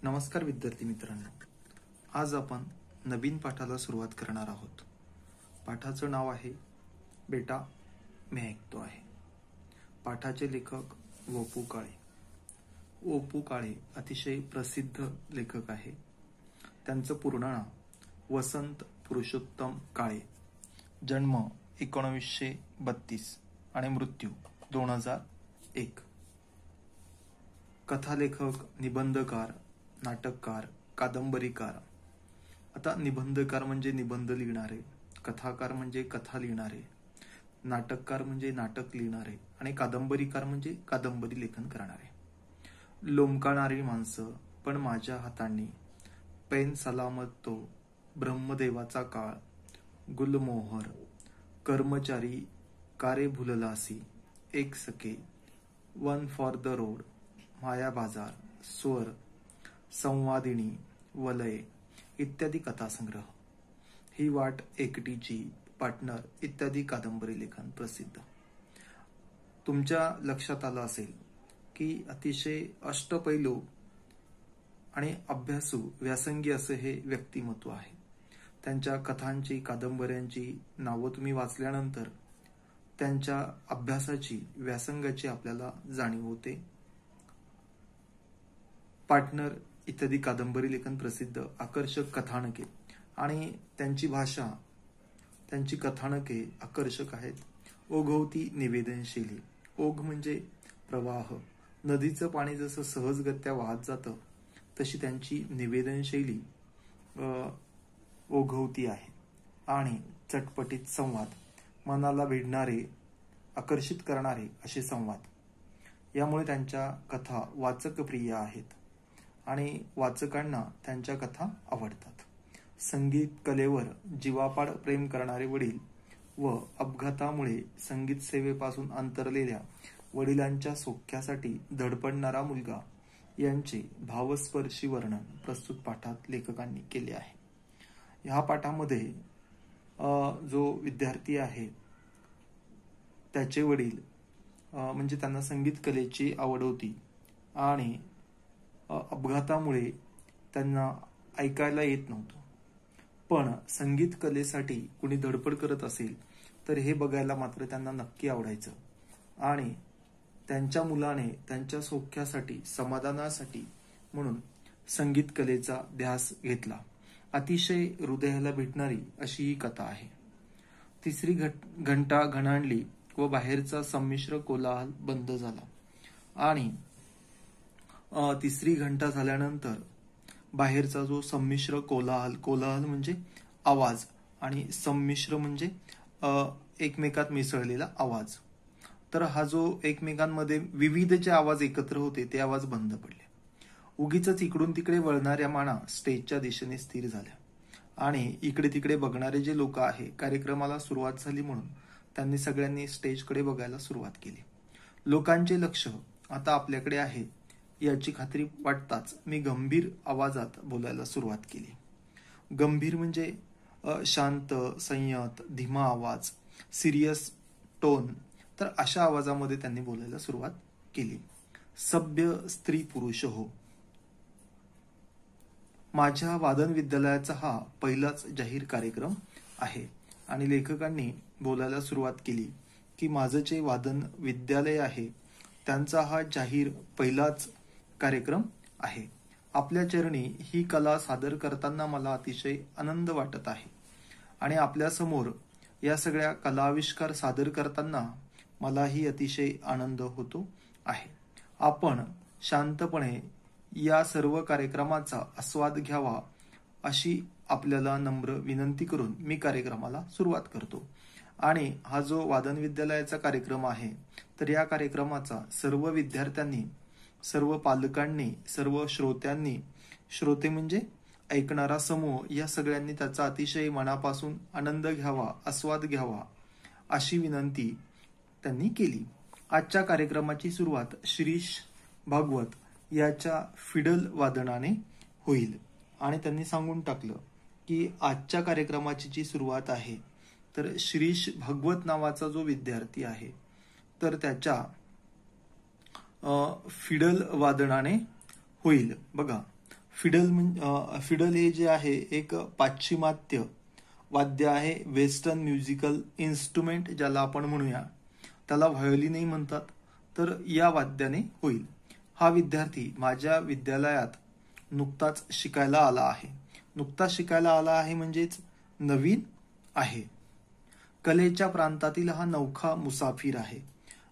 नमस्कार विद्यार्थी मित्रांनो, आज आपण नवीन पाठाला सुरुवात करणार आहोत. पाठाचं नाव आहे बेटा मी ऐकतो आहे. पाठाचे लेखक वपू काळे. वपू काळे अतिशय प्रसिद्ध लेखक आहे. त्यांचं पूर्ण नाव वसंत पुरुषोत्तम काळे. जन्म 1932 आणि मृत्यू 2001. कथालेखक, निबंधकार, नाटककार, कादंबरीकार. आता निबंधकार म्हणजे निबंध लिहिणारे, कथाकार म्हणजे कथा लिहिणारे, नाटककार म्हणजे नाटक लिहिणारे आणि कादंबरीकार म्हणजे कादंबरी लेखन करणारे. लोंबकाणारी माणसं पण माझ्या हातांनी, पेन सलामत तो, ब्रह्मदेवाचा काळ, गुलमोहर, कर्मचारी, कारे भुललासी, एक सके, वन फॉर द रोड, माया बाजार, स्वर, संवादिनी, वलय इत्यादी कथासंग्रह, ही वाट एकटीची, पार्टनर इत्यादी कादंबरी लेखन प्रसिद्ध. तुमच्या लक्षात आलं असेल की अतिशय अष्टपैलू आणि अभ्यासू व्यासंगी असं हे व्यक्तिमत्व आहे. त्यांच्या कथांची, कादंबऱ्यांची नावं तुम्ही वाचल्यानंतर त्यांच्या अभ्यासाची, व्यासंगाची आपल्याला जाणीव होते. पार्टनर इत्यादी कादंबरी लेखन प्रसिद्ध, आकर्षक कथानके आणि त्यांची भाषा, त्यांची कथानके आकर्षक आहेत. ओघवती निवेदनशैली. ओघ म्हणजे प्रवाह. नदीचं पाणी जसं सहजगत्या वाहत जातं तशी त्यांची निवेदनशैली ओघवती आहे. आणि चटपटीत संवाद, मनाला भिडणारे, आकर्षित करणारे असे संवाद. यामुळे त्यांच्या कथा वाचकप्रिय आहेत आणि वाचकांना त्यांच्या कथा आवडतात. संगीत कलेवर जीवापाड प्रेम करणारे वडील व अपघातामुळे संगीत सेवेपासून अंतरलेल्या वडिलांच्या सौख्यासाठी धडपडणारा मुलगा यांचे भावस्पर्शी वर्णन प्रस्तुत पाठात लेखकांनी केले आहे. ह्या पाठामध्ये जो विद्यार्थी आहे त्याचे वडील म्हणजे त्यांना संगीत कलेची आवड होती आणि अपघातामुळे त्यांना ऐकायला येत नव्हतं. पण संगीत कलेसाठी कुणी धडपड करत असेल तर हे बघायला मात्र त्यांना नक्की आवडायचं आणि त्यांच्या मुलाने त्यांच्या सौख्यासाठी, समाधानासाठी म्हणून संगीत कलेचा ध्यास घेतला. अतिशय हृदयाला भेटणारी अशी ही कथा आहे. तिसरी घंटा घणाणली व बाहेरचा संमिश्र कोलाहल बंद झाला आणि तिसरी घंटा झाल्यानंतर बाहेरचा जो संमिश्र कोलाहल म्हणजे आवाज आणि संमिश्र म्हणजे एकमेकात मिसळलेला आवाज. तर हा जो एकमेकांमध्ये विविध जे आवाज एकत्र होते ते आवाज बंद पडले. उगीच इकडून तिकडे वळणाऱ्या माना स्टेजच्या दिशेने स्थिर झाल्या आणि इकडे तिकडे बघणारे जे लोक आहे, कार्यक्रमाला सुरुवात झाली म्हणून त्यांनी सगळ्यांनी स्टेजकडे बघायला सुरुवात केली. लोकांचे लक्ष आता आपल्याकडे आहे याची खात्री वाटताच मी गंभीर आवाजात बोलायला सुरुवात केली. गंभीर म्हणजे शांत, संयत, धीमा आवाज, सिरियस टोन. तर अशा आवाजामध्ये त्यांनी बोलायला सुरुवात केली. सभ्य स्त्री पुरुष हो. माझ्या वादन विद्यालयाचा हा पहिलाच जाहीर कार्यक्रम आहे आणि लेखकांनी बोलायला सुरुवात केली की माझं जे वादन विद्यालय आहे त्यांचा हा जाहीर पहिलाच कार्यक्रम आहे. आपल्या चरणी ही कला सादर करताना मला अतिशय आनंद वाटत आहे आणि आपल्या समोर या सगळ्या कलाविष्कार सादर करताना मलाही अतिशय आनंद होतो आहे. आपण शांतपणे या सर्व कार्यक्रमाचा आस्वाद घ्यावा अशी आपल्याला नम्र विनंती करून मी कार्यक्रमाला सुरुवात करतो. आणि हा जो वादन विद्यालयाचा कार्यक्रम आहे तर या कार्यक्रमाचा सर्व विद्यार्थ्यांनी, सर्व पालकांनी, सर्व श्रोत्यांनी, श्रोते म्हणजे ऐकणारा समूह, या सगळ्यांनी त्याचा अतिशय मनापासून आनंद घ्यावा, आस्वाद घ्यावा अशी विनंती त्यांनी केली. आजच्या कार्यक्रमाची सुरुवात शिरीष भागवत याच्या फिडल वादनाने होईल आणि त्यांनी सांगून टाकलं की आजच्या कार्यक्रमाची जी सुरुवात आहे तर शिरीष भागवत नावाचा जो विद्यार्थी आहे तर त्याच्या फिडल वादनाने होईल. बघा, फिडल हे जे आहे एक पाश्चिमात्य वाद्य आहे, वेस्टर्न म्युझिकल इन्स्ट्रुमेंट ज्याला आपण म्हणूया, त्याला व्हायोलिनही म्हणतात. तर या वाद्याने होईल. हा विद्यार्थी माझ्या विद्यालयात नुकताच शिकायला आला आहे. नुकताच शिकायला आला आहे म्हणजेच नवीन आहे. कलेच्या प्रांतातील हा नवखा मुसाफिर आहे.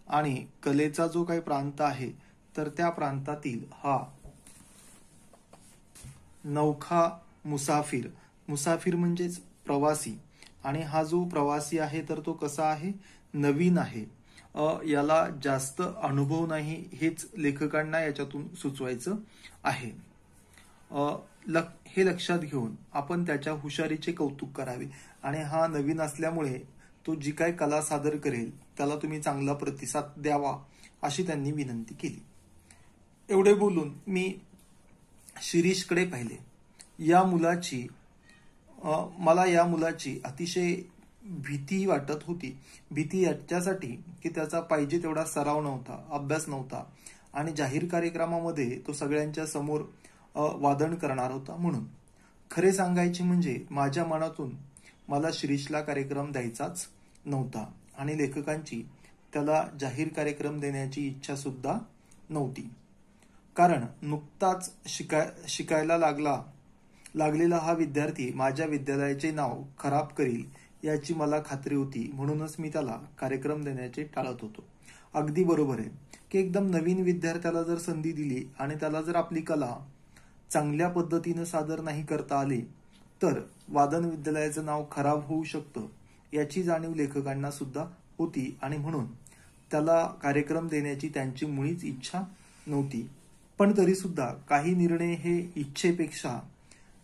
आणि कलेचा जो काही प्रांत आहे तर त्या प्रांतातील हा नवखा मुसाफिर, मुसाफिर म्हणजेच प्रवासी, आणि हा जो प्रवासी आहे तर तो कसा आहे, नवीन आहे. याला जास्त अनुभव नाही हेच लेखकांना याच्यातून सुचवायचं आहे. हे लक्षात घेऊन आपण त्याच्या हुशारीचे कौतुक करावे. आणि हा नवीन असल्यामुळे तो जी काय कला सादर करेल त्याला तुम्ही चांगला प्रतिसाद द्यावा अशी त्यांनी विनंती केली. एवढे बोलून मी शिरीषकडे पाहिले. मला या मुलाची अतिशय भीती वाटत होती. भीती याच्यासाठी की त्याचा पाहिजे तेवढा सराव नव्हता, अभ्यास नव्हता, आणि जाहीर कार्यक्रमामध्ये तो सगळ्यांच्या समोर वादन करणार होता. म्हणून खरे सांगायचे म्हणजे माझ्या मनातून मला शिरीषला कार्यक्रम द्यायचाच नव्हता, आणि लेखकांची त्याला जाहीर कार्यक्रम देण्याची इच्छा सुद्धा नव्हती. कारण नुकताच शिकायला लागलेला हा विद्यार्थी माझ्या विद्यालयाचे नाव खराब करील याची मला खात्री होती. म्हणूनच मी त्याला कार्यक्रम देण्याचे टाळत होतो. अगदी बरोबर आहे की एकदम नवीन विद्यार्थ्याला जर संधी दिली आणि त्याला जर आपली कला चांगल्या पद्धतीनं सादर नाही करता आली तर वादन विद्यालयाचं नाव खराब होऊ शकतं याची जाणीव लेखकांना सुद्धा होती. आणि म्हणून त्याला कार्यक्रम देण्याची त्यांची मुळीच इच्छा नव्हती. पण तरी सुद्धा काही निर्णय हे इच्छेपेक्षा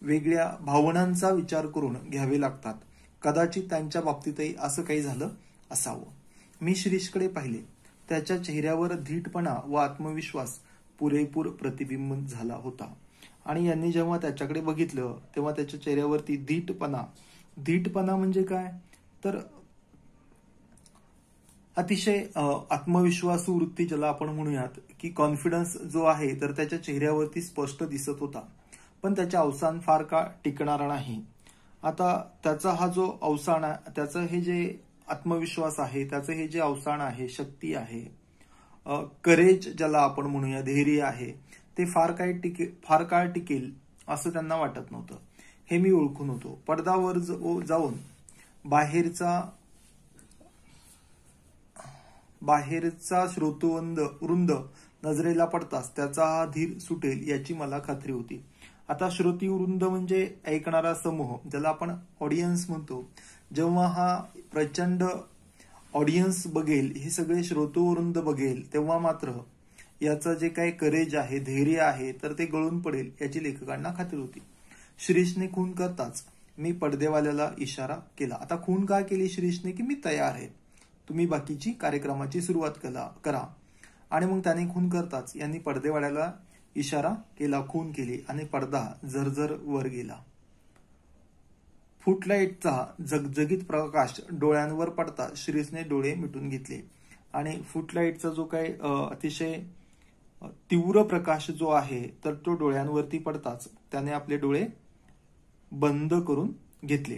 वेगळ्या भावनांचा विचार करून घ्यावे लागतात. कदाचित त्यांच्या बाबतीतही असं काही झालं असावं. मी शिरीषकडे पाहिले. त्याच्या चेहऱ्यावर धीटपणा व आत्मविश्वास पुरेपूर प्रतिबिंबित झाला होता. आणि यांनी जेव्हा त्याच्याकडे बघितलं तेव्हा त्याच्या चेहऱ्यावरती धीटपणा म्हणजे काय तर अतिशय आत्मविश्वासू वृत्ती ज्याला आपण म्हणूयात की कॉन्फिडन्स जो आहे तर त्याच्या चेहऱ्यावरती स्पष्ट दिसत होता. पण त्याचे अवसान फार काळ टिकणार नाही. आता त्याचा हा जो अवसान, त्याचं हे जे आत्मविश्वास आहे, त्याचं हे जे अवसान आहे, शक्ती आहे, करेज ज्याला आपण म्हणूया, धैर्य आहे, ते फार काळ टिकेल असं त्यांना वाटत नव्हतं. हे मी ओळखून होतो. पडद्यावर जाऊन बाहेरचा श्रोतृवृंद नजरेला पडताच त्याचा हा धीर सुटेल याची मला खात्री होती. आता श्रोतृवृंद म्हणजे ऐकणारा समूह ज्याला आपण ऑडियन्स म्हणतो. जेव्हा हा प्रचंड ऑडियन्स बघेल, हे सगळे श्रोतृवृंद बघेल, तेव्हा मात्र याचं जे काही करेज आहे, धैर्य आहे तर ते गळून पडेल याची लेखकांना खात्री होती. शिरीषने खून करताच मी पडदेवाल्याला इशारा केला. आता खून का केली शिरीषने की मी तयार आहे, तुम्ही बाकीची कार्यक्रमाची सुरुवात करा. आणि मग त्याने खून करताच यांनी पडदेवाल्याला इशारा केला, खून केली, आणि पडदा झरझर वर गेला. फुटलाईटचा झगझगीत प्रकाश डोळ्यांवर पडता शिरीषने डोळे मिटून घेतले. आणि फुटलाईटचा जो काही अतिशय तीव्र प्रकाश जो आहे तर तो डोळ्यांवरती पडताच त्याने आपले डोळे बंद करून घेतले.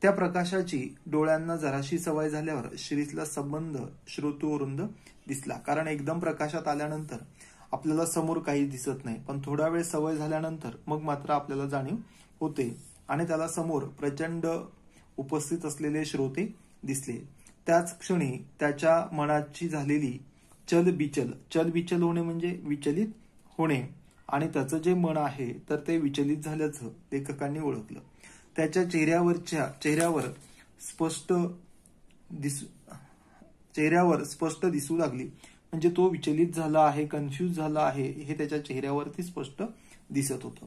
त्या प्रकाशाची डोळ्यांना जराशी सवय झाल्यावर शिरीषला संबंध श्रोतृवृंद दिसला. कारण एकदम प्रकाशात आल्यानंतर आपल्याला समोर काही दिसत नाही, पण थोडा वेळ सवय झाल्यानंतर मग मात्र आपल्याला जाणीव होते. आणि त्याला समोर प्रचंड उपस्थित असलेले श्रोते दिसले. त्याच क्षणी त्याच्या मनाची झालेली चलबिचल होणे म्हणजे विचलित होणे, आणि त्याचं जे मन आहे तर ते विचलित झाल्याचं लेखकांनी ओळखलं. त्याच्या चेहऱ्यावर स्पष्ट दिसू लागली. म्हणजे तो विचलित झाला आहे, कन्फ्यूज झाला आहे हे त्याच्या चेहऱ्यावरती स्पष्ट दिसत होतं.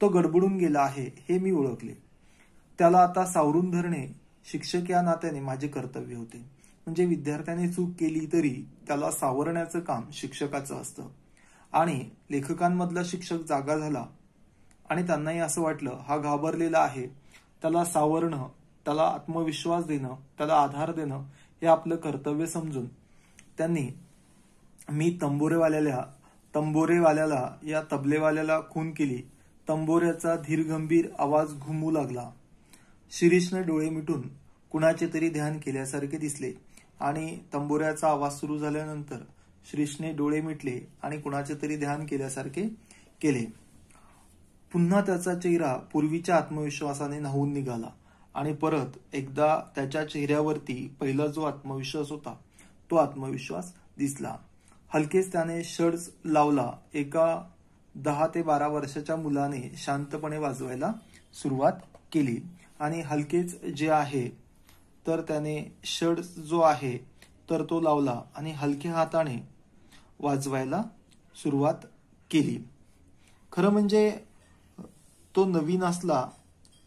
तो गडबडून गेला आहे हे मी ओळखले. त्याला आता सावरून धरणे शिक्षक या नात्याने माझे कर्तव्य होते. म्हणजे विद्यार्थ्याने चूक केली तरी त्याला सावरण्याचं काम शिक्षकाचं असतं. आणि लेखकांमधला शिक्षक जागा झाला आणि त्यांनाही असं वाटलं हा घाबरलेला आहे, त्याला सावरणं, त्याला आत्मविश्वास देणं, त्याला आधार देणं हे आपलं कर्तव्य समजून त्यांनी मी तंबोरेवाल्याला तंबोरेवाल्याला या तबलेवाल्याला खून केली. तंबोऱ्याचा धीरगंभीर आवाज घुमू लागला. शिरीषने डोळे मिटून कुणाचे तरी ध्यान केल्यासारखे दिसले आणि तंबोऱ्याचा आवाज सुरू झाल्यानंतर शिरीषने डोळे मिटले आणि कुणाचे तरी ध्यान केल्यासारखे केले. पुन्हा त्याचा चेहरा पूर्वीच्या आत्मविश्वासाने न्हावून निघाला आणि परत एकदा त्याच्या चेहऱ्यावरती पहिला जो आत्मविश्वास होता तो आत्मविश्वास दिसला. हलकेच त्याने षड्ज लावला. एका 10 ते 12 वर्षाच्या मुलाने शांतपणे वाजवायला सुरुवात केली आणि हलकेच जे आहे तर त्याने षड्ज जो आहे तर तो लावला आणि हलक्या हाताने वाजवायला सुरुवात केली. खरं म्हणजे तो नवीन असला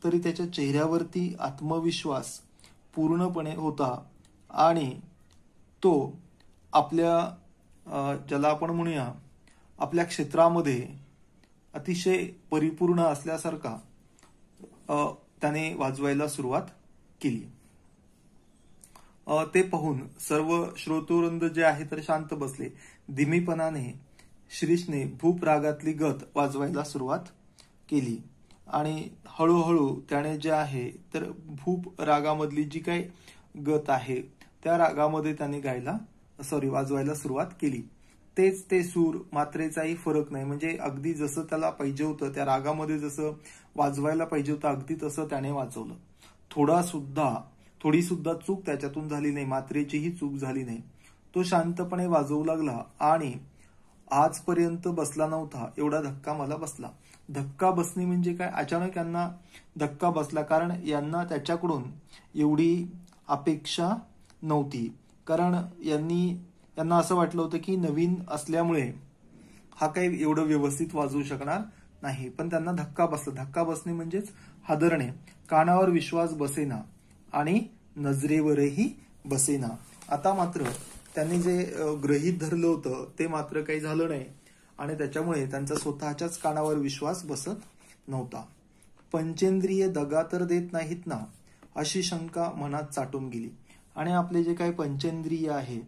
तरी त्याच्या चेहऱ्यावरती आत्मविश्वास पूर्णपणे होता आणि तो आपल्या ज्याला आपण म्हणूया आपल्या क्षेत्रामध्ये अतिशय परिपूर्ण असल्यासारखा त्याने वाजवायला सुरुवात केली. ते पाहून सर्व श्रोतृवृंद जे आहे तर शांत बसले. धीमीपणाने शिरीषने भूप रागातली गत वाजवायला सुरुवात केली आणि हळूहळू त्याने जे आहे तर भूप रागामधली जी काही गत आहे त्या रागामध्ये त्याने वाजवायला सुरुवात केली. तेच ते सूर, मात्रेचाही फरक नाही. म्हणजे अगदी जसं त्याला पाहिजे होतं त्या रागामध्ये जसं वाजवायला पाहिजे होतं अगदी तसं त्याने वाजवलं. थोडी सुद्धा चूक त्याच्यातून झाली नाही. मात्रेचीही चूक झाली नाही. तो शांतपणे वाजवू लागला आणि आजपर्यंत बसला नव्हता एवढा धक्का मला बसला. धक्का बसणे म्हणजे काय? अचानक यांना धक्का बसला, कारण यांना त्याच्याकडून एवढी अपेक्षा नव्हती. कारण यांना असं वाटलं होतं की नवीन असल्यामुळे हा काही एवढं व्यवस्थित वाजवू शकणार नाही. पण त्यांना धक्का बसला. धक्का बसणे म्हणजेच हादरणे. कानावर विश्वास बसेना आणि नजरेवरही बसेना. आता मात्र त्यांनी जे गृहीत धरलं होतं ते मात्र काही झालं नाही आणि त्याच्यामुळे त्यांचा स्वतःच्याच कानावर विश्वास बसत नव्हता. पंचेंद्रिय दगा तर देत नाहीत ना, अशी शंका मनात चाटून गेली आणि आपले जे काही पंचेंद्रिय आहे,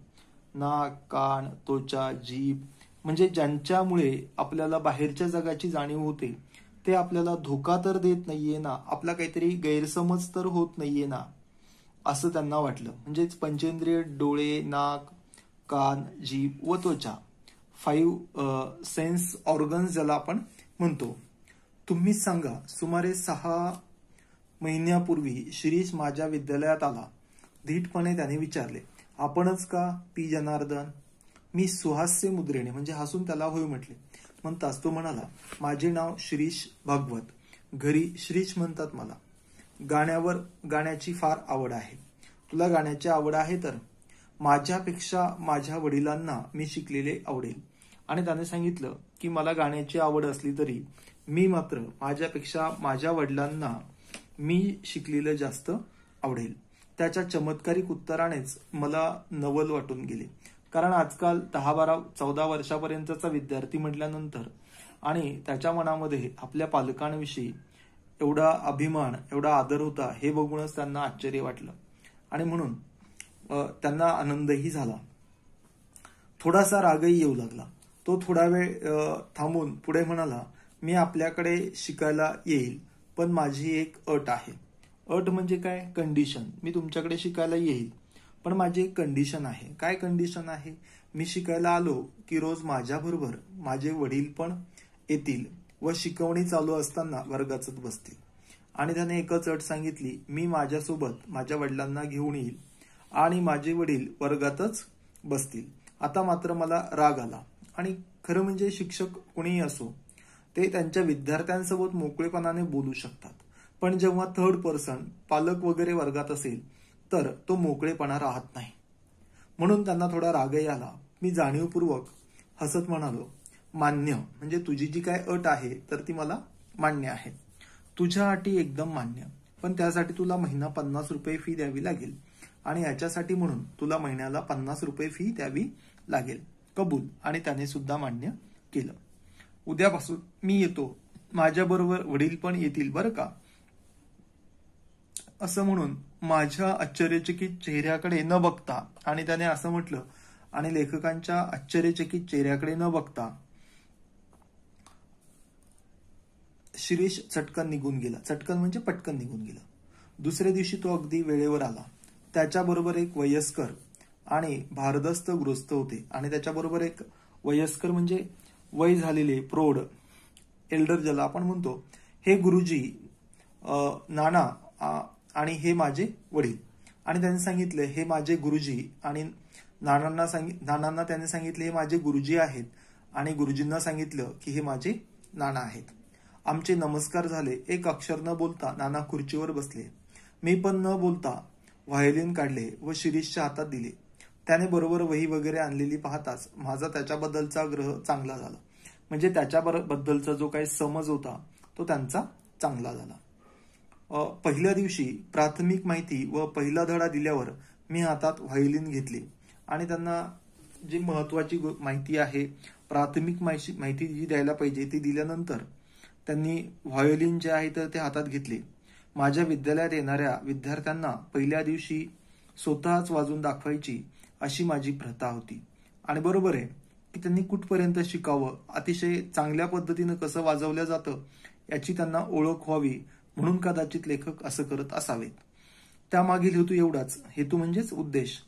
नाक, कान, त्वचा, जीभ, म्हणजे ज्यांच्यामुळे आपल्याला बाहेरच्या जगाची जाणीव होते ते आपल्याला धोका तर देत नाहीये ना, आपला काहीतरी गैरसमज तर होत नाहीये ना, असं त्यांना वाटलं. म्हणजेच पंचेंद्रिय डोळे, नाक, कान, जीभ व त्वचा, 5 सेन्स ऑर्गन्स ज्याला आपण म्हणतो. तुम्हीच सांगा, सुमारे 6 महिन्यापूर्वी शिरीष माझ्या विद्यालयात आला. धीटपणे त्याने विचारले. आपणच का पी जनार्दन? मी सुहास्य मुद्रेने म्हणजे हसून त्याला होय म्हटले. म्हणताच तो म्हणाला, माझे नाव शिरीष भागवत. घरी शिरीष म्हणतात मला. गाण्याची फार आवड आहे. तुला गाण्याची आवड आहे तर? माझ्यापेक्षा माझ्या वडिलांना मी शिकलेले आवडेल. आणि त्याने सांगितलं की मला गाण्याची आवड असली तरी मी मात्र माझ्यापेक्षा माझ्या वडिलांना मी शिकलेलं जास्त आवडेल. त्याच्या चमत्कारिक उत्तरानेच मला नवल वाटून गेले. कारण आजकाल 10, 12, 14 वर्षापर्यंतचा विद्यार्थी म्हटल्यानंतर आणि त्याच्या मनामध्ये आपल्या पालकांविषयी एवढा अभिमान, एवढा आदर होता हे बघूनच त्यांना आश्चर्य वाटलं आणि म्हणून त्यांना आनंदही झाला. थोडासा रागही येऊ लागला. तो थोडा वेळ थांबून पुढे म्हणाला, मी आपल्याकडे शिकायला येईल, पण माझी एक अट आहे. अट म्हणजे काय? कंडिशन. मी तुमच्याकडे शिकायला येईल, पण माझी एक कंडिशन आहे. काय कंडिशन आहे? मी शिकायला आलो की रोज माझ्याबरोबर माझे वडील पण येतील व शिकवणी चालू असताना वर्गात बसतील. आणि त्याने एकच अट सांगितली, मी माझ्यासोबत माझ्या वडिलांना घेऊन येईल आणि माझे वडील वर्गातच बसतील. आता मात्र मला राग आला. आणि खरं म्हणजे शिक्षक कोणीही असो ते त्यांच्या विद्यार्थ्यांसोबत मोकळेपणाने बोलू शकतात, पण जेव्हा थर्ड पर्सन, पालक वगैरे वर्गात असेल तर तो मोकळेपणा राहत नाही. म्हणून त्यांना थोडा रागही आला. मी जाणीवपूर्वक हसत म्हणालो, मान्य, म्हणजे तुझी जी काय अट आहे तर ती मला मान्य आहे. तुझ्या अटी एकदम मान्य, पण त्यासाठी तुला महिना 50 रुपये फी द्यावी लागेल आणि याच्यासाठी म्हणून तुला महिन्याला 50 रुपये फी द्यावी लागेल. कबूल. आणि त्याने सुद्धा मान्य केलं. उद्यापासून मी येतो, माझ्याबरोबर वडील पण येतील बरं का. असं म्हणून माझ्या आश्चर्यचकित चेहऱ्याकडे न बघता, आणि त्याने असं म्हटलं आणि लेखकांच्या आश्चर्यचकित चेहऱ्याकडे न बघता शिरीष चटकन निघून गेला. चटकन म्हणजे पटकन निघून गेला. दुसऱ्या दिवशी तो अगदी वेळेवर आला. त्याच्याबरोबर एक वयस्कर आणि भारदस्त गृहस्थ होते आणि त्याच्याबरोबर एक वयस्कर म्हणजे वय झालेले प्रौढ एल्डर ज्याला आपण म्हणतो, हे गुरुजी नाना आणि हे माझे वडील. आणि त्यांनी सांगितलं हे माझे गुरुजी, आणि नानांना त्यांनी सांगितले हे माझे गुरुजी आहेत, आणि गुरुजींना सांगितलं की हे माझे नाना आहेत. आमचे नमस्कार झाले. एक अक्षर न बोलता नाना खुर्चीवर बसले. मी पण न बोलता व्हायोलिन काढले व शिरीषच्या हातात दिले. त्याने बरोबर वही वगैरे आणलेली पाहताच माझा त्याच्याबद्दलचा ग्रह चांगला झाला. म्हणजे त्याच्याबद्दलचा जो काही समज होता तो त्यांचा चांगला झाला. पहिल्या दिवशी प्राथमिक माहिती व पहिला धडा दिल्यावर मी हातात व्हायोलिन घेतली आणि त्यांना जी महत्वाची माहिती आहे, प्राथमिक माहिती जी द्यायला पाहिजे ती दिल्यानंतर त्यांनी व्हायोलिन जे आहे तर ते हातात घेतले. माझ्या विद्यालयात येणाऱ्या विद्यार्थ्यांना पहिल्या दिवशी स्वतःच वाजवून दाखवायची अशी माझी प्रथा होती. आणि बरोबर आहे की त्यांनी कुठपर्यंत शिकावं, अतिशय चांगल्या पद्धतीनं कसं वाजवलं जातं याची त्यांना ओळख व्हावी म्हणून कदाचित लेखक असं करत असावेत. त्यामागील हेतू एवढाच, हेतू म्हणजेच उद्देश,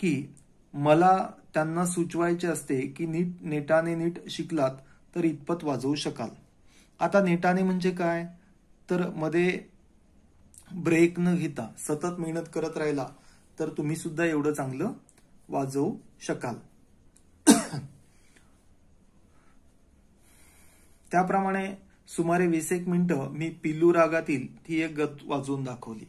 की मला त्यांना सुचवायचे असते की नेटाने नीट शिकलात तर इतपत वाजवू शकाल. आता नेटाने म्हणजे काय, तर मध्ये ब्रेक न घेता सतत मेहनत करत राहिला तर तुम्ही सुद्धा एवढं चांगलं वाजवू शकाल. त्याप्रमाणे सुमारे 20 मिनिटं मी पिलू रागातील ती एक गत वाजवून दाखवली.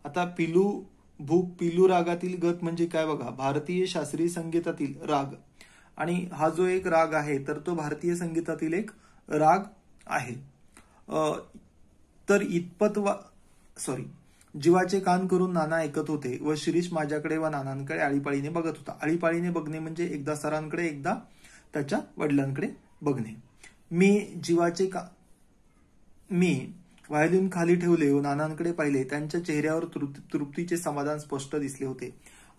आता पिलू रागातील गत म्हणजे काय बघा, भारतीय शास्त्रीय संगीतातील राग, आणि हा जो एक राग आहे तर तो भारतीय संगीतातील एक राग आहे. तर इतपत जीवाचे कान करून नाना ऐकत होते व शिरीष माझ्याकडे व नानांकडे आळीपाळीने बघत होता. आळीपाळीने बघणे म्हणजे एकदा सरांकडे एकदा त्याच्या वडिलांकडे बघणे. मी व्हायोलिन खाली ठेवले व नानांकडे पाहिले. त्यांच्या चेहऱ्यावर तृप्तीचे समाधान स्पष्ट दिसले होते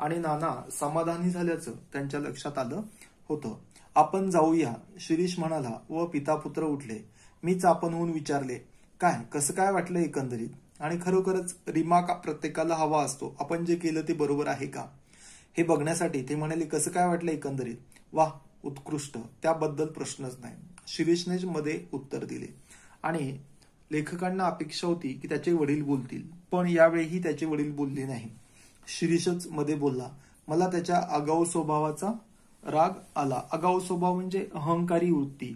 आणि नाना समाधानी झाल्याचं त्यांच्या लक्षात आलं होतं. आपण जाऊया, शिरीष म्हणाला व पिता पुत्र उठले. मी चापण होऊन विचारले, काय कसं काय वाटलं एकंदरीत? आणि खरोखरच रिमार्क प्रत्येकाला हवा असतो, आपण जे केलं ते बरोबर आहे का हे बघण्यासाठी. ते म्हणाले, कसं काय वाटलं एकंदरीत? वाह, उत्कृष्ट, त्याबद्दल प्रश्नच नाही, शिरीषने मध्ये उत्तर दिले. आणि लेखकांना अपेक्षा होती की त्याचे वडील बोलतील, पण यावेळीही त्याचे वडील बोलले नाही. शिरीषच मध्ये बोलला. मला त्याच्या आगाऊ स्वभावाचा राग आला. आगाऊ स्वभाव म्हणजे अहंकारी वृत्ती,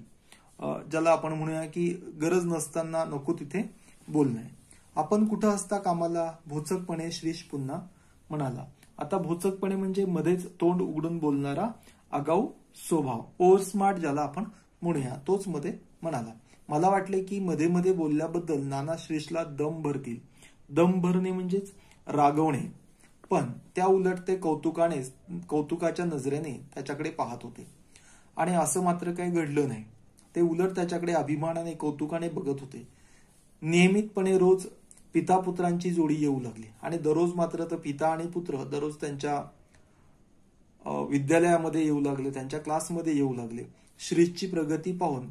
ज्याला आपण म्हणूया की गरज नसताना नको तिथे बोलणे. आपण कुठं असता कामाला, भोचकपणे शिरीष पुन्हा म्हणाला. आता भोचकपणे म्हणजे मध्येच तोंड उघडून बोलणारा आगाऊ स्वभाव, ओव्हर स्मार्ट ज्याला आपण म्हणूया, तोच मध्ये म्हणाला. मला वाटले की मध्ये मध्ये बोलल्याबद्दल नाना शिरीषला दम भरतील. दम भरणे म्हणजेच रागवणे, पण त्या उलट ते कौतुकाच्या नजरेने त्याच्याकडे पाहत होते. आणि असं मात्र काही घडलं नाही. ते उलट त्याच्याकडे अभिमानाने कौतुकाने बघत होते. नियमितपणे रोज पिता पुत्रांची जोडी येऊ लागली आणि दररोज मात्र तर पिता आणि पुत्र दररोज त्यांच्या विद्यालयामध्ये येऊ लागले, त्यांच्या क्लासमध्ये येऊ लागले. शिरीषची प्रगती पाहून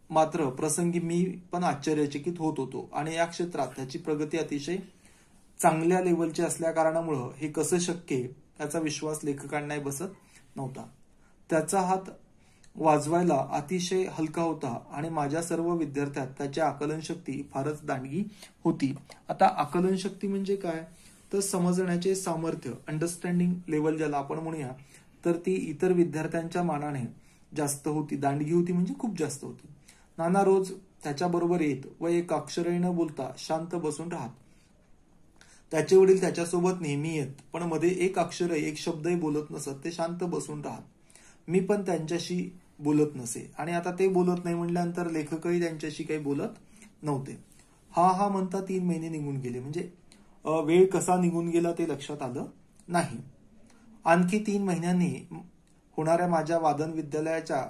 मात्र प्रसंगी मी पण आश्चर्यचकित होत होतो. आणि या क्षेत्रात त्याची प्रगती अतिशय चांगल्या लेवलची असल्या कारणामुळं हे कसं शक्य आहे याचा विश्वास लेखकांनाही बसत नव्हता. त्याचा हात वाजवायला अतिशय हलका होता आणि माझ्या सर्व विद्यार्थ्यात त्याची आकलन शक्ती फारच दांडगी होती. आता आकलन शक्ती म्हणजे काय, तर समजण्याचे सामर्थ्य, अंडरस्टँडिंग लेवल ज्याला आपण म्हणूया, तर ती इतर विद्यार्थ्यांच्या मानाने जास्त होती. दांडगी होती म्हणजे खूप जास्त होती. नाना रोज त्याच्याबरोबर येत व एक अक्षरही न बोलता शांत बसून राहत. त्याचे वडील त्याच्यासोबत नेहमी येत, पण मध्ये एक अक्षरही एक शब्दही बोलत नसत. ते शांत बसून राहत. मी पण त्यांच्याशी बोलत नसे. आणि आता ते बोलत नाही म्हटल्यानंतर लेखकही त्यांच्याशी काही बोलत नव्हते. हा म्हणता 3 महिने निघून गेले. म्हणजे वेळ कसा निघून गेला ते लक्षात आलं नाही. आणखी 3 महिन्यांनी होणाऱ्या माझ्या वादन विद्यालयाच्या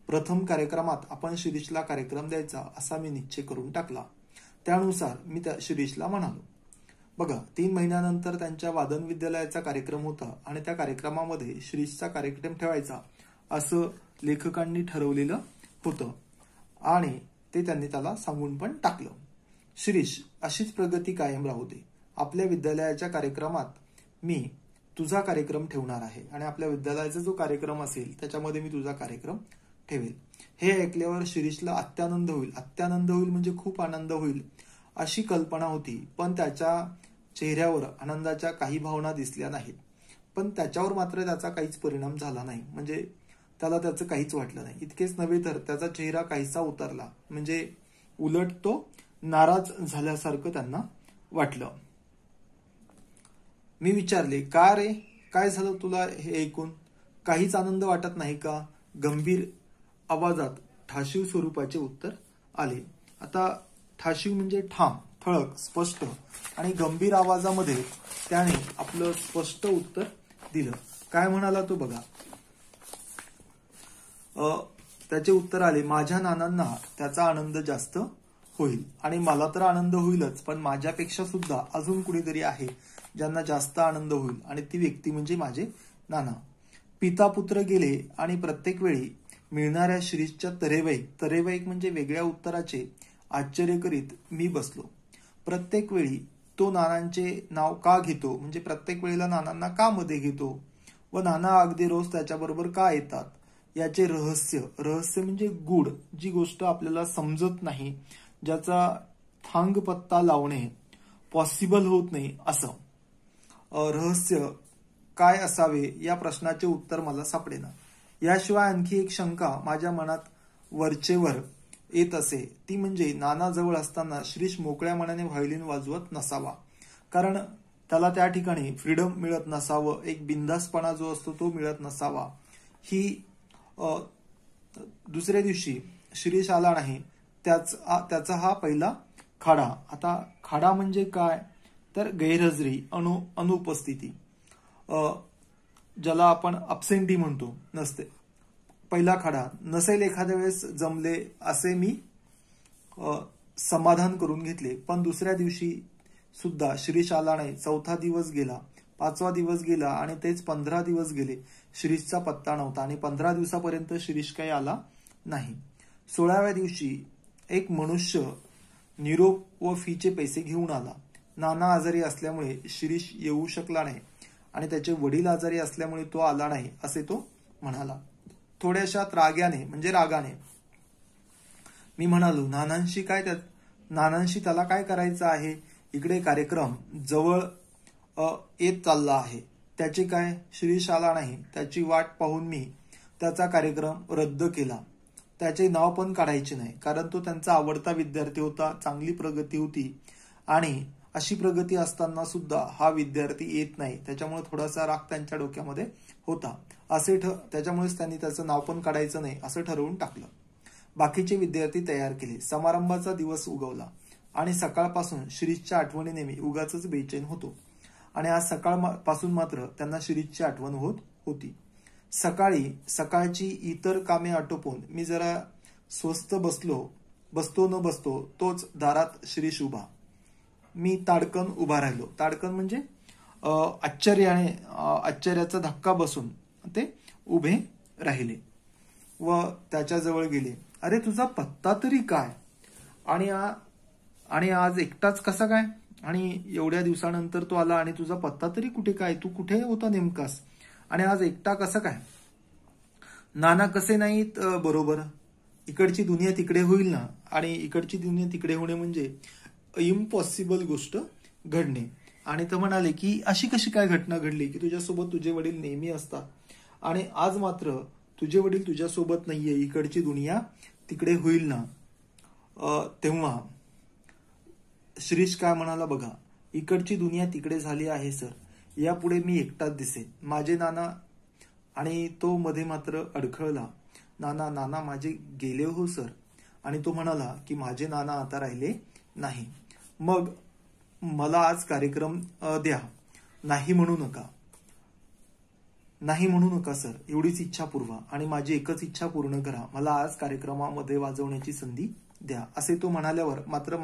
प्रथम कार्यक्रमात आपण शिरीषला कार्यक्रम द्यायचा असा मी निश्चय करून टाकला. त्यानुसार मी त्या शिरीषला म्हणालो, बघा 3 महिन्यानंतर त्यांच्या वादन विद्यालयाचा कार्यक्रम होता आणि त्या कार्यक्रमामध्ये शिरीषचा कार्यक्रम ठेवायचा असं लेखकांनी ठरवलेलं होतं. आणि ते त्यांनी त्याला सांगून पण टाकलं. शिरीष, अशीच प्रगती कायम राहू दे. आपल्या विद्यालयाच्या कार्यक्रमात मी तुझा कार्यक्रम ठेवणार आहे आणि आपल्या विद्यालयाचा जो कार्यक्रम असेल त्याच्यामध्ये मी तुझा कार्यक्रम ठेवेल. हे ऐकल्यावर शिरीषला अत्यानंद होईल. अत्यानंद होईल म्हणजे खूप आनंद होईल अशी कल्पना होती, पण त्याच्या चेहऱ्यावर आनंदाच्या काही भावना दिसल्या नाहीत. पण त्याच्यावर मात्र त्याचा काहीच परिणाम झाला नाही, म्हणजे त्याला त्याचं काहीच वाटलं नाही. इतकेच नव्हे तर त्याचा चेहरा काहीसा उतरला, म्हणजे उलट तो नाराज झाल्यासारखं त्यांना वाटलं. मी विचारले, का रे, काय झालं तुला हे ऐकून? काहीच आनंद वाटत नाही का? गंभीर आवाजात ठाशीव स्वरूपाचे उत्तर आले. आता ठाशीव म्हणजे ठाम, ठळक, स्पष्ट, आणि गंभीर आवाजामध्ये त्याने आपलं स्पष्ट उत्तर दिलं. काय म्हणाला तो बघा. त्याचे उत्तर आले, माझ्या नानांना त्याचा आनंद जास्त होईल आणि मला तर आनंद होईलच, पण माझ्यापेक्षा सुद्धा अजून कुणीतरी आहे ज्यांना जास्त आनंद होईल आणि ती व्यक्ती म्हणजे माझे नाना. पिता पुत्र गेले आणि प्रत्येक वेळी मिळणाऱ्या शिरीषच्या तरेवाईक म्हणजे वेगळ्या उत्तराचे आश्चर्य करीत मी बसलो. प्रत्येक वेळी तो नानांचे नाव का घेतो, म्हणजे प्रत्येक वेळेला नानांना का मध्ये घेतो व नाना अगदी रोज त्याच्याबरोबर का येतात, याचे रहस्य म्हणजे गूढ, जी गोष्ट आपल्याला समजत नाही, ज्याचा थांग पत्ता लावणे पॉसिबल होत नाही, असं रहस्य काय असावे या प्रश्नाचे उत्तर मला सापडेना. याशिवाय आणखी एक शंका माझ्या मनात वरचेवर येत असे, ती म्हणजे नाना जवळ असताना शिरीष मोकळ्या मनाने व्हायोलिन वाजवत नसावा, कारण त्याला त्या ठिकाणी फ्रीडम मिळत नसावं, एक बिंदासपणा जो असतो तो मिळत नसावा. ही दुसऱ्या दिवशी शिरीष आला नाही, त्याचा हा पहिला खाडा. आता खाडा म्हणजे काय, तर गैरहजेरी, अनुपस्थिती, ज्याला आपण अब्सेंटी म्हणतो, नसते. पहिला खाडा नसेल एखाद्या वेळेस जमले असे मी समाधान करून घेतले, पण दुसऱ्या दिवशी सुद्धा शिरीष आला नाही. चौथा दिवस गेला, 5वा दिवस गेला आणि तेच 15 दिवस गेले. शिरीषचा पत्ता नव्हता आणि 15 दिवसापर्यंत शिरीष काही आला नाही. 16व्या दिवशी एक मनुष्य निरोप व फीचे पैसे घेऊन आला. नाना आजारी असल्यामुळे शिरीष येऊ शकला नाही आणि त्याचे वडील आजारी असल्यामुळे तो आला नाही असे तो म्हणाला. थोड्याशा त्राग्याने म्हणजे रागाने मी म्हणालो, नानांशी त्याला काय करायचं आहे? इकडे कार्यक्रम जवळ येत चालला आहे, त्याचे काय? शिरीष आला नाही, त्याची वाट पाहून मी त्याचा कार्यक्रम रद्द केला. त्याचे नाव पण काढायचे नाही, कारण तो त्यांचा आवडता विद्यार्थी होता, चांगली प्रगती होती आणि अशी प्रगती असताना सुद्धा हा विद्यार्थी येत नाही, त्याच्यामुळे थोडासा राग त्यांच्या डोक्यामध्ये होता. त्याच्यामुळेच त्यांनी त्याचं नाव पण काढायचं नाही असं ठरवून टाकलं. बाकीचे विद्यार्थी तयार केले. समारंभाचा दिवस उगवला आणि सकाळपासून शिरीषच्या आठवणीने मी उगाचच बेचैन होतो आणि आज सकाळपासून मात्र त्यांना शिरीषची आठवण होत होती. सकाळची इतर कामे आटोपून मी जरा स्वस्थ बसतो न बसतो तोच दारात शिरीष उभा. मी ताडकन उभा राहिलो. ताडकन म्हणजे आश्चर्याचा धक्का बसून ते उभे राहिले व त्याच्याजवळ गेले. अरे, तुझा पत्ता तरी काय? आणि आज एकटाच कसा काय? आणि एवढ्या दिवसानंतर तो आला आणि तुझा पत्ता तरी कुठे काय? तू कुठे होता नेमकास? आणि आज एकटा कसा काय? नाना कसे नाहीत बरोबर? इकडची दुनिया तिकडे होईल ना, आणि इकडची दुनिया तिकडे होणे म्हणजे इम्पॉसिबल गोष्ट घडणे. आणि ते म्हणाले की अशी कशी काय घटना घडली की तुझ्यासोबत तुझे वडील नेहमी असतात आणि आज मात्र तुझे वडील तुझ्यासोबत नाहीये, इकडची दुनिया तिकडे होईल ना? तेव्हा शिरीष काय म्हणाला बघा, इकडची दुनिया तिकडे झाली आहे सर, यापुढे मी एकटाच दिसेन. माझे नाना. आणि तो मध्ये मात्र अडखळला. नाना माझे गेले हो सर. आणि तो म्हणाला की माझे नाना आता राहिले नाही. मग मला आज कार्यक्रम द्या. नाही म्हणू नका सर, एवढीच इच्छा पुरवा आणि माझी एकच इच्छा पूर्ण करा. मला आज कार्यक्रमामध्ये वाजवण्याची संधी द्या, असे तो म्हणाल्यावर मात्र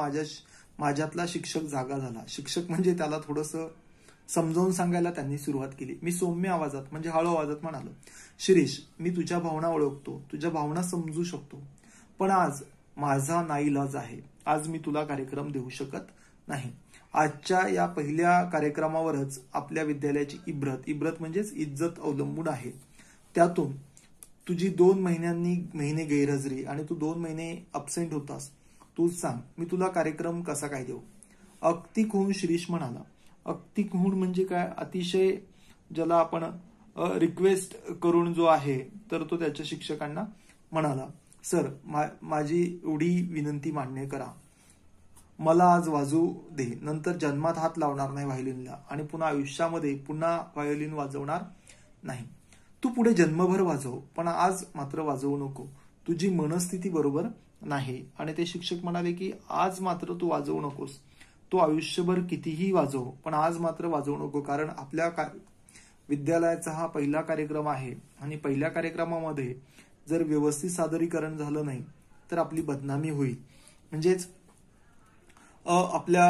माझ्यातला शिक्षक जागा झाला. शिक्षक म्हणजे त्याला थोडंसं समजावून सांगायला त्यांनी सुरुवात केली. मी सौम्य आवाजात म्हणजे हळू आवाजात म्हणालो, शिरीष, मी तुझ्या भावना ओळखतो, तुझ्या भावना समजू शकतो, पण आज माझा नाईलाज आहे. आज मी तुला कार्यक्रम देऊ शकत नाही. आजच्या या पहिल्या कार्यक्रमावरच आपल्या विद्यालयाची इब्रत म्हणजेच इज्जत अवलंबून आहे. त्यातून तुझी 2 महिने गैरहजेरी आणि तू 2 महिने अब्सेंट होतास. तूच सांग, मी तुला कार्यक्रम कसा काय देऊ? अगतिक होऊन शिरीष म्हणाला. अगतिक होऊन म्हणजे काय? अतिशय ज्याला आपण रिक्वेस्ट करून जो आहे, तर तो त्याच्या शिक्षकांना म्हणाला, सर माझी एवढी विनंती मान्य करा. मला आज वाजवू दे. नंतर जन्मात हात लावणार नाही व्हायोलिनला आणि पुन्हा आयुष्यामध्ये पुन्हा व्हायोलिन वाजवणार नाही. तू पुढे जन्मभर वाजव, पण आज मात्र वाजवू नको. तुझी मनस्थिती बरोबर नाही. आणि ते शिक्षक म्हणाले की आज मात्र तू वाजवू नकोस. तू आयुष्यभर कितीही वाजव, पण आज मात्र वाजवू नको. कारण आपल्या विद्यालयाचा हा पहिला कार्यक्रम आहे आणि पहिल्या कार्यक्रमामध्ये जर व्यवस्थित सादरीकरण झालं नाही तर आपली बदनामी होईल. म्हणजेच आपल्या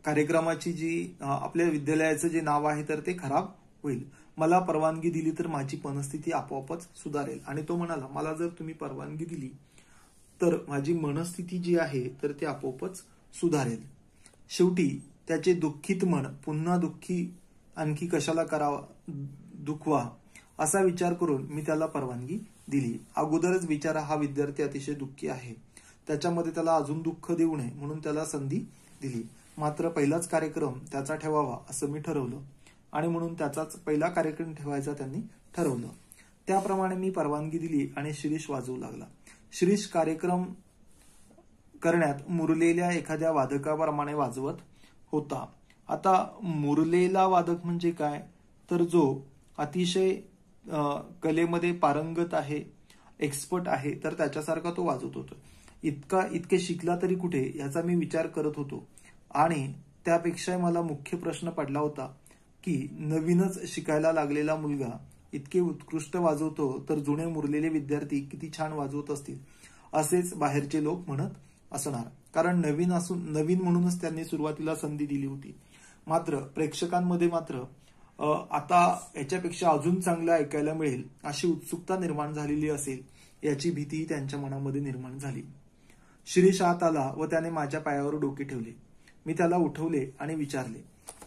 कार्यक्रमाची जी आपल्या विद्यालयाचं जे नाव आहे तर ते खराब होईल. मला परवानगी दिली तर माझी मनस्थिती आपोआपच सुधारेल. आणि तो म्हणाला, मला जर तुम्ही परवानगी दिली तर माझी मनस्थिती जी आहे तर ते आपोआपच सुधारेल. शेवटी त्याचे दुःखित मन पुन्हा दुःखी आणखी कशाला करावा दुखवा असा विचार करून मी त्याला परवानगी दिली. अगोदरच बिचारा हा विद्यार्थी अतिशय दुःखी आहे, त्याच्यामध्ये त्याला अजून दुःख देऊ नये म्हणून त्याला संधी दिली. मात्र पहिलाच कार्यक्रम त्याचा ठेवावा असं मी ठरवलं आणि म्हणून त्याचाच पहिला कार्यक्रम ठेवायचा त्यांनी ठरवलं. त्याप्रमाणे मी परवानगी दिली आणि शिरीष वाजवू लागला. शिरीष कार्यक्रम करण्यात मुरलेल्या एखाद्या वादकाप्रमाणे वाजवत होता. आता मुरलेला वादक म्हणजे काय? तर जो अतिशय कलेमध्ये पारंगत आहे, एक्सपर्ट आहे, तर त्याच्यासारखा तो वाजवत होता. इतके शिकला तरी कुठे याचा मी विचार करत होतो. आणि त्यापेक्षा मला मुख्य प्रश्न पडला होता की नवीनच शिकायला लागलेला मुलगा इतके उत्कृष्ट वाजवतो तर जुने मुरलेले विद्यार्थी किती छान वाजवत असतील असेच बाहेरचे लोक म्हणत असणार. कारण नवीन म्हणूनच त्यांनी सुरुवातीला संधी दिली होती. मात्र प्रेक्षकांमध्ये मात्र आता याच्यापेक्षा अजून चांगलं ऐकायला मिळेल अशी उत्सुकता निर्माण झालेली असेल याची भीतीही त्यांच्या मनामध्ये निर्माण झाली. शिरीष आत आला व त्याने माझ्या पायावर डोके ठेवले. मी त्याला उठवले आणि विचारले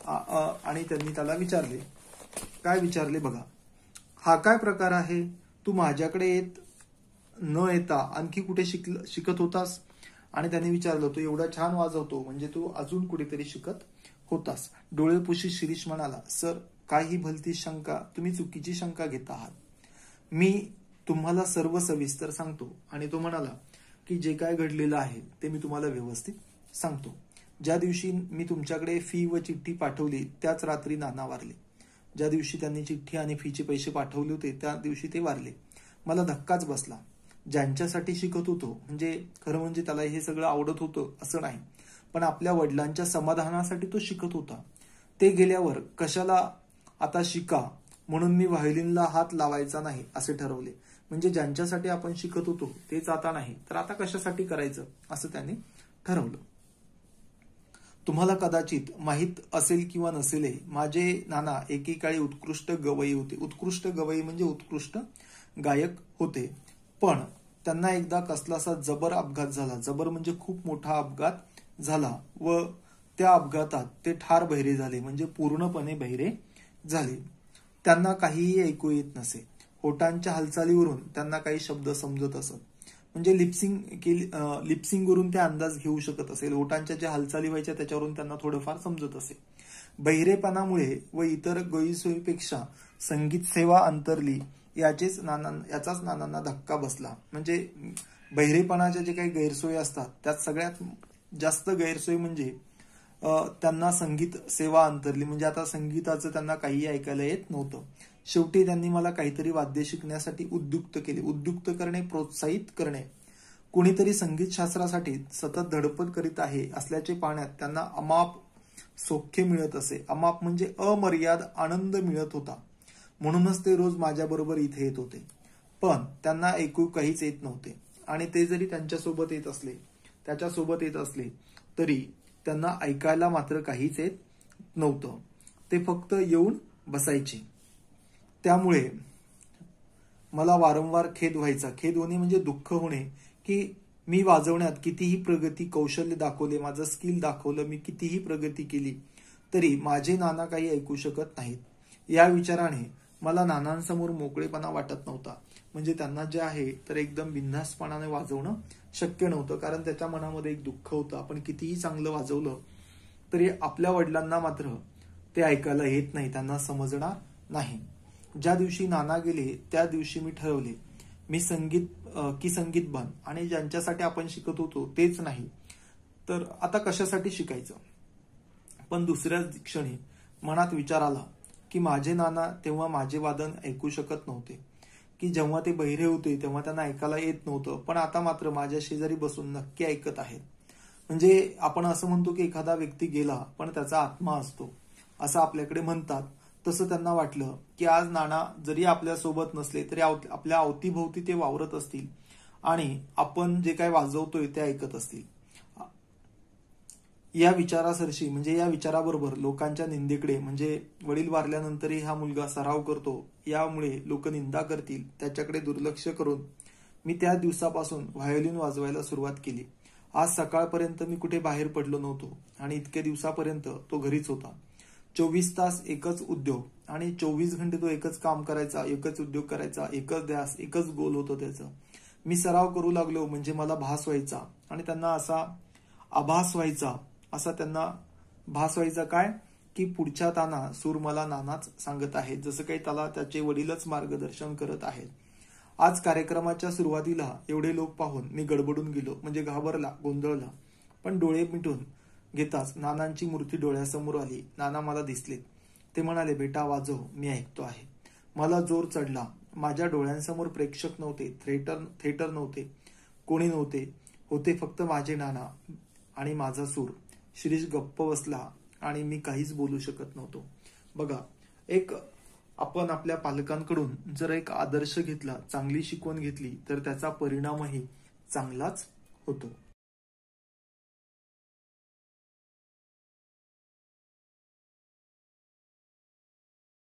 आणि त्यांनी त्याला विचारले. काय विचारले बघा, हा काय प्रकार आहे? तू माझ्याकडे न येता आणखी कुठे शिकत होतास? आणि त्यांनी विचारलं, तू एवढा छान वाजवतो म्हणजे तू अजून कुठेतरी शिकत होतास? डोळे पुशी शिरीष म्हणाला, सर काही भलती शंका, तुम्ही चुकीची शंका घेत आहात. मी तुम्हाला सर्व सविस्तर सांगतो. आणि तो म्हणाला की जे काय घडलेलं आहे ते मी तुम्हाला व्यवस्थित सांगतो. ज्या दिवशी मी तुमच्याकडे फी व चिठ्ठी पाठवली त्याच रात्री नाना वारले. ज्या दिवशी त्यांनी चिठ्ठी आणि फीचे पैसे पाठवले होते त्या दिवशी ते वारले. मला धक्काच बसला. ज्यांच्यासाठी शिकत होतो, म्हणजे खरं म्हणजे त्याला हे सगळं आवडत होतं असं नाही, पण आपल्या वडिलांच्या समाधानासाठी तो शिकत होता. ते गेल्यावर कशाला आता शिका म्हणून मी व्हायोलिनला हात लावायचा नाही असे ठरवले. म्हणजे ज्यांच्यासाठी आपण शिकत होतो तेच आता नाही तर आता कशासाठी करायचं असं त्याने ठरवलं. तुम्हाला कदाचित माहीत असेल किंवा नसेल, माझे नाना एकेकाळी उत्कृष्ट गवई होते. उत्कृष्ट गवई म्हणजे उत्कृष्ट गायक होते. पण त्यांना एकदा कसलासा जबर अपघात झाला. जबर म्हणजे खूप मोठा अपघात झाला व त्या अपघातात ते ठार बहिरे झाले, म्हणजे पूर्णपणे बहिरे झाले. त्यांना काहीही ऐकू येत नसे. होठांच्या हालचालीवरून त्यांना काही शब्द समजत असत. म्हणजे लिपसिंग वरून ते अंदाज घेऊ शकत असेल. होठांच्या ज्या हालचाली व्हायच्या त्याच्यावरून त्यांना थोडंफार समजत असे. बहिरेपणामुळे व इतर गैरसोयीपेक्षा संगीत सेवा अंतरली याचाच नानांना धक्का बसला. म्हणजे बहिरेपणाच्या जे काही गैरसोयी असतात त्यात सगळ्यात जास्त गैरसोय म्हणजे त्यांना संगीत सेवा अंतरली. म्हणजे आता संगीताचं त्यांना काही ऐकायला येत नव्हतं. शेवटी त्यांनी मला काहीतरी वाद्य शिकण्यासाठी उद्युक्त केले. उद्युक्त करणे, प्रोत्साहित करणे. कुणीतरी संगीत शास्त्रासाठी सतत धडपड करीत आहे असल्याचे पाहण्यात त्यांना अमाप सौख्य मिळत असे. अमाप म्हणजे अमर्याद आनंद मिळत होता. म्हणूनच ते रोज माझ्याबरोबर इथे येत होते. पण त्यांना ऐकू काहीच येत नव्हते. आणि ते जरी त्याच्यासोबत येत असले तरी त्यांना ऐकायला मात्र काहीच येत नव्हतं. ते फक्त येऊन बसायचे. त्यामुळे मला वारंवार खेद व्हायचा. खेद होणे म्हणजे दुःख होणे की मी वाजवण्यात कितीही प्रगती कौशल्य दाखवले, माझं स्किल दाखवलं, मी कितीही प्रगती केली तरी माझे नाना काही ऐकू शकत नाहीत. या विचाराने मला नानांसमोर मोकळेपणा वाटत नव्हता. म्हणजे त्यांना जे आहे तर एकदम बिनधास्तपणाने वाजवणं शक्य नव्हतं, कारण त्याच्या मनामध्ये एक दुःख होतं. आपण कितीही चांगलं वाजवलं तरी आपल्या वडिलांना मात्र ते ऐकायला येत नाही, त्यांना समजणार नाही. ज्या दिवशी नाना गेले त्या दिवशी मी ठरवले मी संगीत बन, आणि ज्यांच्यासाठी आपण शिकत होतो तेच नाही तर आता कशासाठी शिकायचं. पण दुसऱ्याच क्षणी मनात विचार आला की माझे नाना तेव्हा माझे वादन ऐकू शकत नव्हते, की जेव्हा ते बहिरे होते तेव्हा त्यांना ऐकायला येत नव्हतं, पण आता मात्र माझ्या शेजारी बसून नक्की ऐकत आहेत. म्हणजे आपण असं म्हणतो की एखादा व्यक्ती गेला पण त्याचा आत्मा असतो, असं आपल्याकडे म्हणतात. तसं त्यांना वाटलं की आज नाना जरी आपल्या सोबत नसले तरी आपल्या अवतीभोवती ते वावरत असतील आणि आपण जे काय वाजवतोय ते ऐकत असतील. या विचारासरशी म्हणजे या विचाराबरोबर लोकांच्या निंदेकडे, म्हणजे वडील वारल्यानंतरही हा मुलगा सराव करतो यामुळे लोक निंदा करतील त्याच्याकडे दुर्लक्ष करून मी त्या दिवसापासून व्हायोलिन वाजवायला सुरुवात केली. आज सकाळपर्यंत मी कुठे बाहेर पडलो नव्हतो आणि इतक्या दिवसापर्यंत तो घरीच होता. 24 तास एकच उद्योग आणि 24 घंटे तो एकच काम करायचा, एकच उद्योग करायचा, एकच ध्यास, एकच गोल होतं त्याचं. मी सराव करू लागलो म्हणजे मला भास व्हायचा आणि त्यांना असा आभास व्हायचा, असा त्यांना भास व्हायचा काय की पुढच्या ताना सूर मला नानाच सांगत आहेत, जसं काही त्याला त्याचे वडीलच मार्गदर्शन करत आहेत. आज कार्यक्रमाच्या सुरुवातीला एवढे लोक पाहून मी गडबडून गेलो, म्हणजे घाबरला, गोंधळला. पण डोळे मिटून घेताच नानांची मूर्ती डोळ्यासमोर आली. नाना मला दिसलेत. ते म्हणाले, बेटा वाजव, मी ऐकतो आहे. मला जोर चढला. माझ्या डोळ्यांसमोर प्रेक्षक नव्हते, थिएटर नव्हते, कोणी नव्हते. होते फक्त माझे नाना आणि माझा सूर. शिरीष गप्प बसला आणि मी काहीच बोलू शकत नव्हतो. बघा, एक आपण आपल्या पालकांकडून जर एक आदर्श घेतला, चांगली शिकवण घेतली तर त्याचा परिणामही चांगलाच होतो.